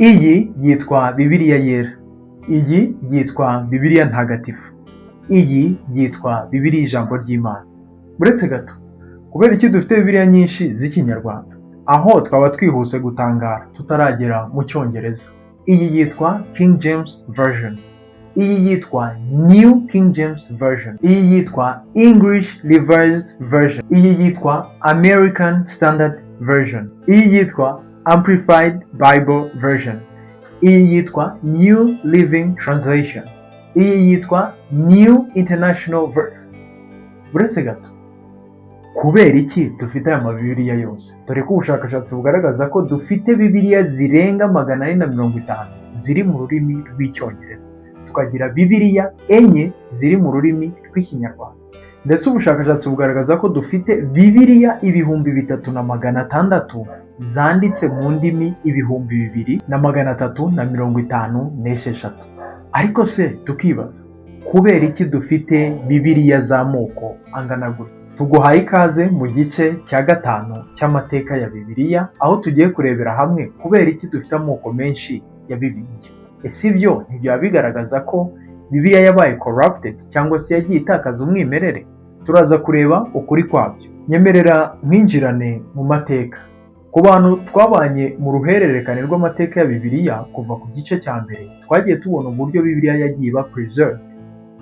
Iyi yitwa Bibiliya yera. Iyi yitwa Bibiliya ntagatifu. Iyi yitwa Bibiliya ijambo ry'Imana. Uretse gato, kubera iki dufite Bibiliya nyinshi z'ikinyarwanda, aho twaba twihuse gutangara tutaragera mu cyongereza. Iyi yitwa King James Version. Iyi yitwa New King James Version. Iyi yitwa English Revised Version. Iyi yitwa American Standard Version. Iyi yitwa Amplified Bible Version. Iyi yitwa New Living Translation. Iyi yitwa New International Version. Uretse gato, kubera iki dufite aya mabibiliya yose? Dore ko ubushakashatsi bugaragaza ko dufite bibiliya zirenga 450 ziri mu rurimi rw'icyongereza, tukagira bibiliya enye ziri mu rurimi rw'ikinyarwanda, ndetse ubushakashatsi bugaragaza ko dufite bibiliya 3600 zanditse mu ndimi 2356. Ariko se tukibaza, kubera iki dufite bibiliya z'amoko angana gutya? Tuguhaye ikaze mu gice cya 5 cy'amateka ya Bibiliya, aho tugiye kurebera hamwe kubera iki dufite amoko menshi ya Bibiliya. Ese ibyo ntibyaba bigaragaza ko Bibiliya yabaye corrupted cyangwa se yagiye itakaza umwimerere? Turaza kureba ukuri kwabyo. Nyemerera mwinjirane mu mateka. Ku bantu twabanye mu ruhererekane rw'amateka ya Bibiliya kuva ku gice cya mbere, twagiye tubona uburyo Bibiliya yagiye iba preserved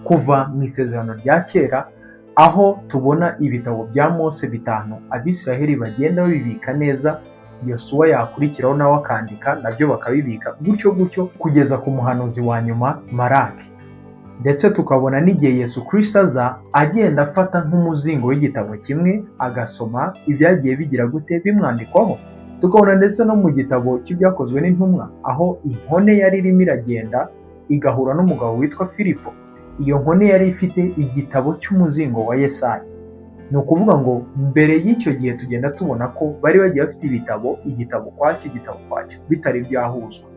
kuva mu isezerano rya kera, aho tubona ibitabo bya Mose 5 Abisiraheli bagenda babibika neza, Yosuwa yakurikiraho nawe akandika, nabyo bakabibika gutyo gutyo kugeza ku muhanuzi wa nyuma Maraki. Ndetse tukabona n'igihe Yesu Kristo aza agenda afata nk'umuzingo w'igitabo kimwe agasoma ibyagiye bigira gute bimwandikwaho. Tukabona ndetse no mu gitabo cy'ibyakozwe n'intumwa, aho inkone yari irimo iragenda igahura n'umugabo witwa Filipo. Iyo nkone yari ifite igitabo cy'umuzingo wa Yesaya. Ni ukuvuga ngo mbere y'icyo gihe tugenda tubona ko bari bagiye bafite igitabo kwacyo bitari byahuzwa,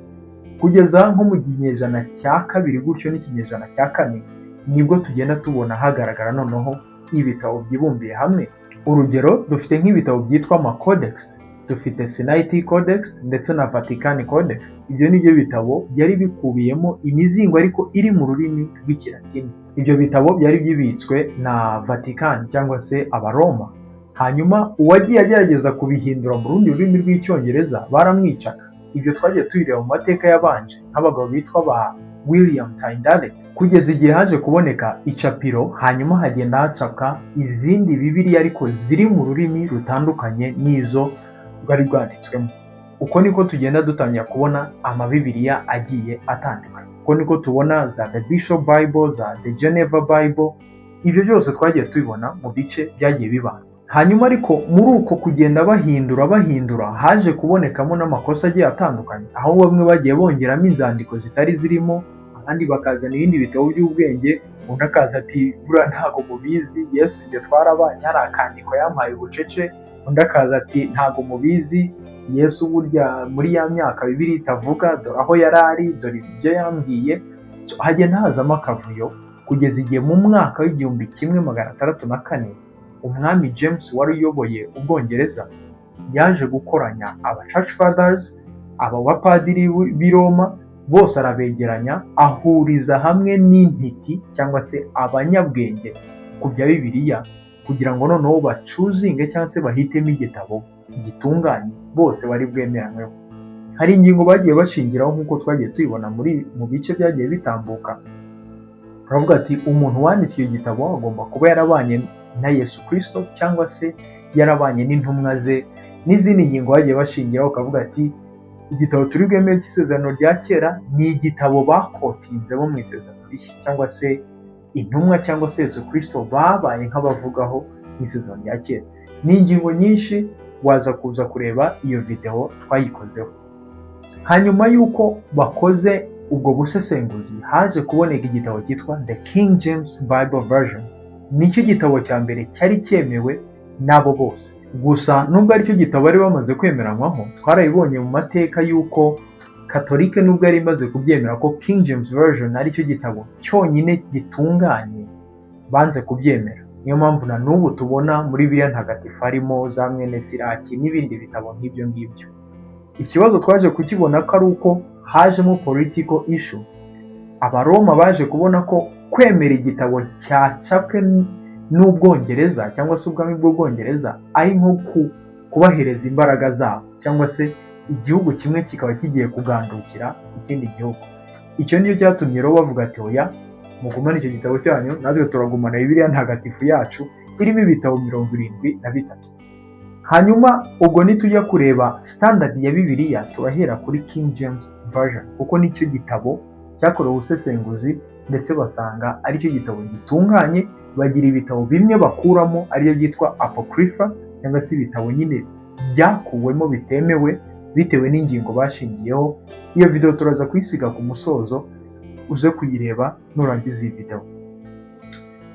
kugeza nko mu kinyejana cya 2 gutyo n'ikinyejana cya 4 nibwo tugenda tubona hagaragara noneho ibitabo byibumbiye hamwe. Urugero, dufite nk'ibitabo byitwa Codex, dufite Sinaitic Codex ndetse na Vatican Codex. Ibyo nibyo bitabo byari bikubiyemo imizingo ariko iri mu rurimi rw'Ikilatini. Ibyo bitabo byari byibitswe na Vatican cyangwa se Abaroma. Hanyuma uwagiye agerageza kubihindura mu rundi rurimi rw'icyongereza baramwicaga. Ibyo twagiye tubireba mu mateka yabanje nk'abagabo bitwa ba William Tyndale, kugeza igihe haje kuboneka icapiro, hanyuma hagenda hacapwa izindi bibiliya ariko ziri mu rurimi rutandukanye n'izo rwari rwanditswemo. Uko niko tugenda dutangira kubona amabibiliya agiye atandukanye. Uko niko tubona za The Bishop Bible, za The Geneva Bible. Ibyo byose twagiye tubibona mu bice byagiye bibanza. Hanyuma ariko muri uko kugenda bahindura haje kubonekamo n'amakosa agiye atandukanye, aho bamwe bagiye bongeramo inzandiko zitari zirimo, abandi bakazana ibindi bitabo by'ubwenge. Undi akaza ati buriya ntago mubizi, Yesu ibyo twarabanye hari akandiko yampaye ubucece. Undi akaza ati ntago mubizi, Yesu burya muri ya myaka Bibiliya itavuga, dore aho yari ari, dore ibyo yambwiye. Hagenda hazamo akavuyo kugeza igihe mu mwaka w'1604 umwami James wari uyoboye Ubwongereza yaje gukoranya aba Church Fathers, aba bapadiri b'i Roma, bose arabegeranya ahuriza hamwe n'intiti cyangwa se abanyabwenge ku bya Bibiliya, kugira ngo noneho bacuzinge cyangwa se bahitemo igitabo gitunganye bose bari bwemeranyweho. Hari ingingo bagiye bashingiraho nk'uko twagiye tubibona mu bice byagiye bitambuka. Baravuga ati umuntu wanditse iyo gitabo agomba kuba yarabanye na Yesu Kristo cyangwa se yarabanye n'intumwa ze, n'izindi ngingo bagiye bashingiraho. Ukavuga ati igitabo turi bwemere cy'isezerano rya kera ni igitabo bakotinze bo mu isezerano rishya, cyangwa se intumwa cyangwa se Yesu Kristo babaye nk'abavugaho mu isezerano rya kera. Ni ingingo nyinshi, waza kuza kureba iyo video twayikozeho. Hanyuma y'uko bakoze ubwo busesenguzi, haje kuboneka igitabo cyitwa The King James Bible Version. Nicyo gitabo cya mbere cyari cyemewe n'abo bose. Gusa nubwo aricyo gitabo bari bamaze kwemeranywaho, twarabibonye mu mateka y'uko Katolike nubwo yari imaze kubyemera ko King James Version aricyo gitabo cyonyine gitunganye, banze kubyemera. Niyo mpamvu na n'ubu tubona muri Bibiliya ntagatifu harimo za mwene Siraki n'ibindi bitabo nk'ibyo ngibyo. Ikibazo twaje kukibona ko ari uko hajemo political issue, abaroma baje kubona ko kwemera igitabo cyacapwe n'Ubwongereza cyangwa se ubwami bw'Ubwongereza ari nko kubahereza imbaraga zabo, cyangwa se igihugu kimwe kikaba kigiye kugandukira ikindi gihugu. Icyo niyo cyatumye rero bavuga ati oya, mugumane icyo gitabo cyanyu, natwe turagumana Bibiliya ntagatifu yacu irimo ibitabo 73. Hanyuma ubwo nitujya kureba standard ya Bibiliya turahera kuri King James Version, kuko nicyo gitabo cyakorewe ubusesenguzi ndetse basanga aricyo gitabo gitunganye. Bagira ibitabo bimwe bakuramo ariyo byitwa apocrypha, cyangwa se ibitabo nyine byakuwemo bitemewe bitewe n'ingingo bashingiyeho. Iyo video turaza kuyisiga ku musozo, uze kuyireba nurangiza iyi video.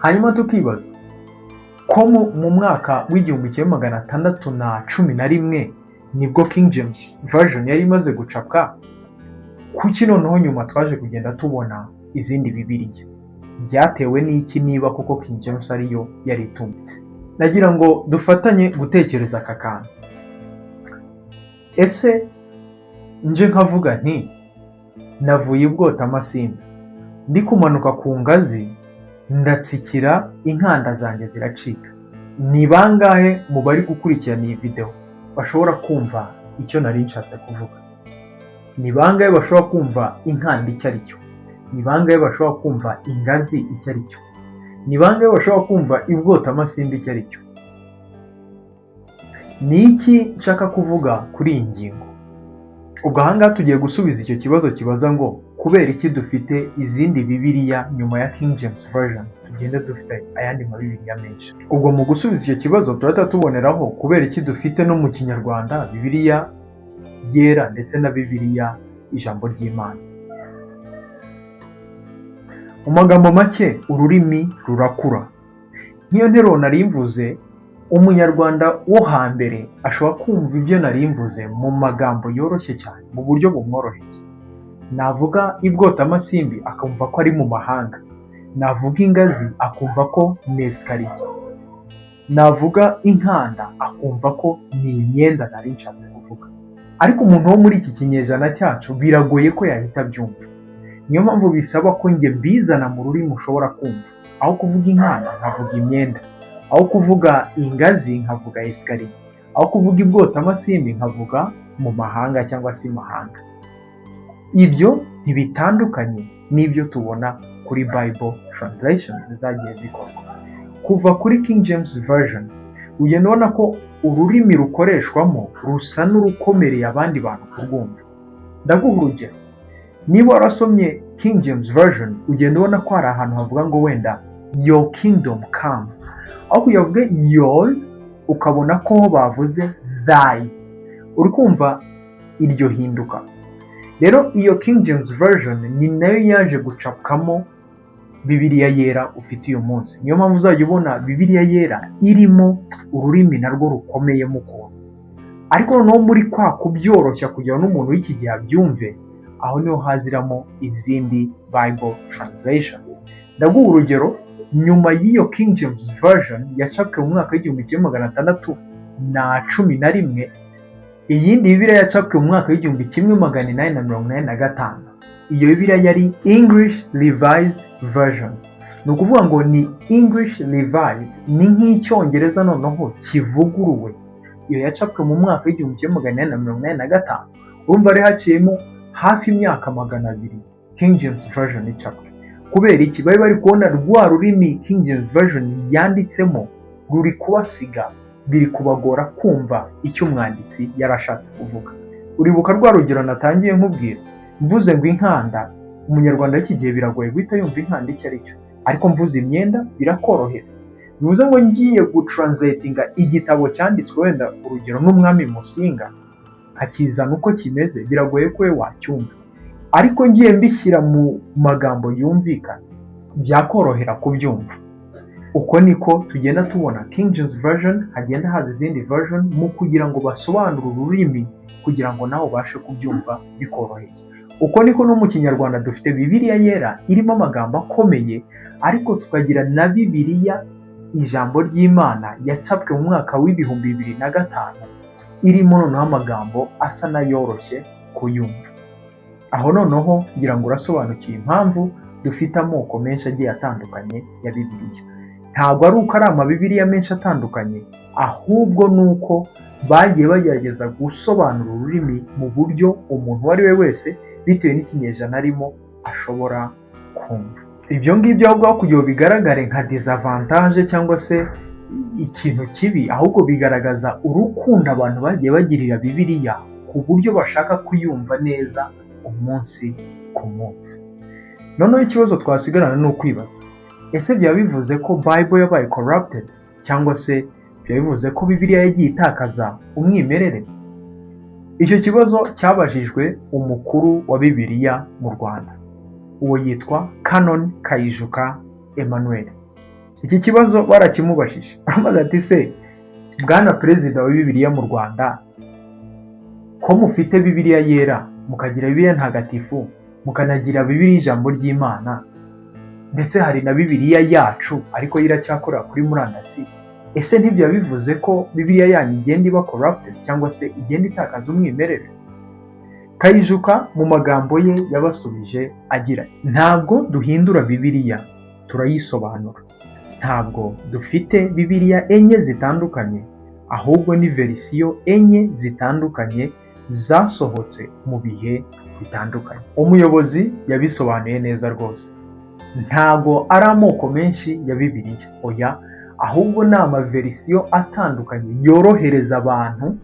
Hanyuma tukibaza ko mu mwaka w'1611 nibwo King James Version yari imaze gucapwa, kuki noneho nyuma twaje kugenda tubona izindi Bibiliya? Byatewe n'iki niba koko King James ariyo yari itumye? Nagira ngo dufatanye gutekereza aka kantu. Ese nje nkavuga nti navuye i Bwotamasimbi, ndi kumanuka ku ngazi ndatsikira, inkanda zanjye ziracika. Ni bangahe mu bari gukurikirana iyi video bashobora kumva icyo nari nshatse kuvuga? Ni bangahe bashobora kumva inkanda icyo ari cyo? Ni bangahe bashobora kumva ingazi icyo ari cyo? Ni bangahe bashobora kumva i Bwotamasimbi icyo ari cyo? Ni iki nshaka kuvuga kuri iyi ngingo? Ubwo ahangaha tugiye gusubiza icyo kibazo kibaza ngo kubera iki dufite izindi Bibiliya nyuma ya King James Version, tugenda dufite ayandi Bibiliya menshi. Ubwo mu gusubiza icyo kibazo turahita tuboneraho kubera iki dufite no mu Kinyarwanda Bibiliya yera ndetse na Bibiliya ijambo ry'Imana. Mu magambo make, ururimi rurakura. Niyo ntero nari mvuze, umunyarwanda wo hambere ashobora kumva ibyo nari mvuze mu magambo yoroshye cyane, mu buryo bumworoheye. Navuga i Bwotamasimbi akumva ko ari mu mahanga, navuga ingazi akumva ko ni esikariye, navuga inkanda akumva ko ni imyenda nari nshatse kuvuga. Ariko umuntu wo muri iki kinyejana cyacu biragoye ko yahita byumva. Niyo mpamvu bisaba ko njye mbizana mu rurimi ushobora kumva. Aho kuvuga inkanda nkavuga imyenda, aho kuvuga ingazi nkavuga esikariye, aho kuvuga i Bwotamasimbi nkavuga mu mahanga cyangwa se imahanga. Ibyo ntibitandukanye n'ibyo tubona kuri Bible translation zagiye zikorwa. Kuva kuri King James Version ugenda ubona ko ururimi rukoreshwamo rusa n'urukomereye abandi bantu kurwumva. Ndaguha urugero. Niba warasomye King James Version ugenda ubona ko hari ahantu havuga ngo wenda your kingdom come, aho kuyavuga your ukabona ko bavuze thy. Uri kumva iryo hinduka? Rero iyo King James Version ni nayo yaje gucapkamo Bibiliya yera ufite uyu munsi. Niyo mpamvu uzajya ubona Bibiliya yera irimo ururimi narwo rukomeye mu kuntu. Ariko noneho muri kwa kubyoroshya kugira n'umuntu w'iki gihe abyumve, aho niho haziramo izindi Bible translation. Ndaguha urugero. Nyuma y'iyo King James Version yacapwe mu mwaka w'1611, iyindi Bibiliya yacapwe mu mwaka w'1885. Iyo Bibiliya yari English Revised Version. Ni ukuvuga ngo ni English Revised, ni nk'icyongereza noneho kivuguruwe. Iyo yacapwe mu mwaka w'1885. Urumva ari haciyemo hafi imyaka 200 King James Version icapwe. Kubera iki? Bari kubona rwa rurimi King James Version yanditsemo ruri kubasiga, biri kubagora kumva icyo umwanditsi yarashatse kuvuga. Uribuka rwa rugero natangiye nkubwira, mvuze ngo inkanda, umunyarwanda w'iki gihe biragoye guhita yumva inkanda icyo ari cyo, ariko mvuze imyenda birakorohera. Bivuze ngo ngiye gutranslatinga igitabo cyanditswe wenda urugero n'umwami Musinga, akizana uko kimeze, biragoye ko we wacyumva. Ariko ngiye mbishyira mu magambo yumvikana, byakorohera kubyumva. Uko niko tugenda tubona King James Version hagenda haza izindi version mu kugira ngo basobanure ururimi kugira ngo nawe ubashe kubyumva bikoroheye. Uko niko no mu Kinyarwanda dufite Bibiliya yera irimo amagambo akomeye, ariko tukagira na Bibiliya ijambo ry'Imana yacapwe mu mwaka w'2005 irimo noneho amagambo asa na yoroshye kuyumva. Aho noneho ngira ngo urasobanukiwe impamvu dufite amoko menshi agiye atandukanye ya Bibiliya. Ntabwo ari uko ari amabibiriya menshi atandukanye, ahubwo ni uko bagiye bagerageza gusobanura ururimi mu buryo umuntu uwo ari we wese bitewe n'ikinyejana arimo ashobora kumva. Ibyo ngibyo ahubwo kugira ngo bigaragare nka disavantage cyangwa se ikintu kibi, ahubwo bigaragaza urukundo abantu bagiye bagirira Bibiliya ku buryo bashaka kuyumva neza umunsi ku munsi. Noneho ikibazo twasigarana ni ukwibaza, ese byaba bivuze ko Bible yabaye corrupted, cyangwa se byaba bivuze ko Bibiliya yagiye itakaza umwimerere? Icyo kibazo cyabajijwe umukuru wa Bibiliya mu Rwanda, uwo yitwa Canon Kayijuka Emmanuel. Iki kibazo barakimubajije, amaze ati se bwana perezida wa Bibiliya mu Rwanda, ko mufite Bibiliya yera, mukagira Bibiliya ntagatifu, mukanagira Bibiliya ijambo ry'Imana, ndetse hari na Bibiliya yacu ariko iracyakorera kuri murandasi, ese ntibyo bivuze ko Bibiliya yanyu igenda iba corrupted cyangwa se igenda itakaza umwimerere? Kayijuka mu magambo ye yabasubije agira ati, ntabwo duhindura Bibiliya, turayisobanura. Ntabwo dufite Bibiliya enye zitandukanye, ahubwo ni verisiyo enye zitandukanye zasohotse mu bihe bitandukanye. Umuyobozi yabisobanuye neza rwose. Ntabwo ari amoko menshi ya Bibiliya, oya, ahubwo ni amaverisiyo atandukanye yorohereza abantu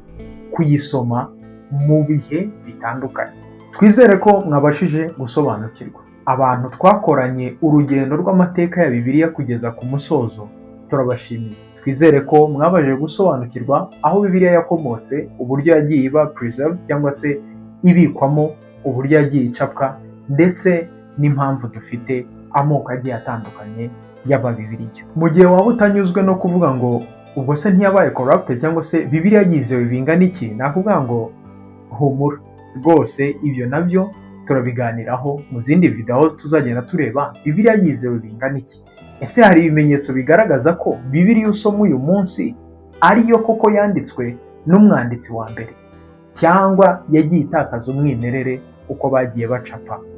kuyisoma mu bihe bitandukanye. Twizere ko mwabashije gusobanukirwa. Abantu twakoranye urugendo rw'amateka ya Bibiliya kugeza ku musozo, turabashimiye. Twizere ko mwabashije gusobanukirwa aho Bibiliya yakomotse, uburyo yagiye iba preserved cyangwa se ibikwamo, uburyo yagiye icapwa, ndetse n'impamvu dufite amoko agiye atandukanye y'Ababibiliya. Mu gihe waba utanyuzwe no kuvuga ngo ubwo se ntiyabaye corrupted cyangwa se Bibiliya yizewe bingana iki, nakuvuga ngo humura rwose, ibyo nabyo turabiganiraho mu zindi video tuzagenda tureba Bibiliya yizewe bingana iki. Ese hari ibimenyetso bigaragaza ko Bibiliya usoma uyu munsi ariyo koko yanditswe n'umwanditsi wa mbere, cyangwa yagiye itakaza umwimerere uko bagiye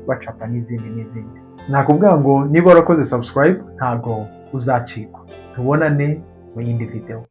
bacapa n'izindi. Nakubwira ngo niba warakoze subscribe ntabwo uzacikwa. Tubonane mu yindi video.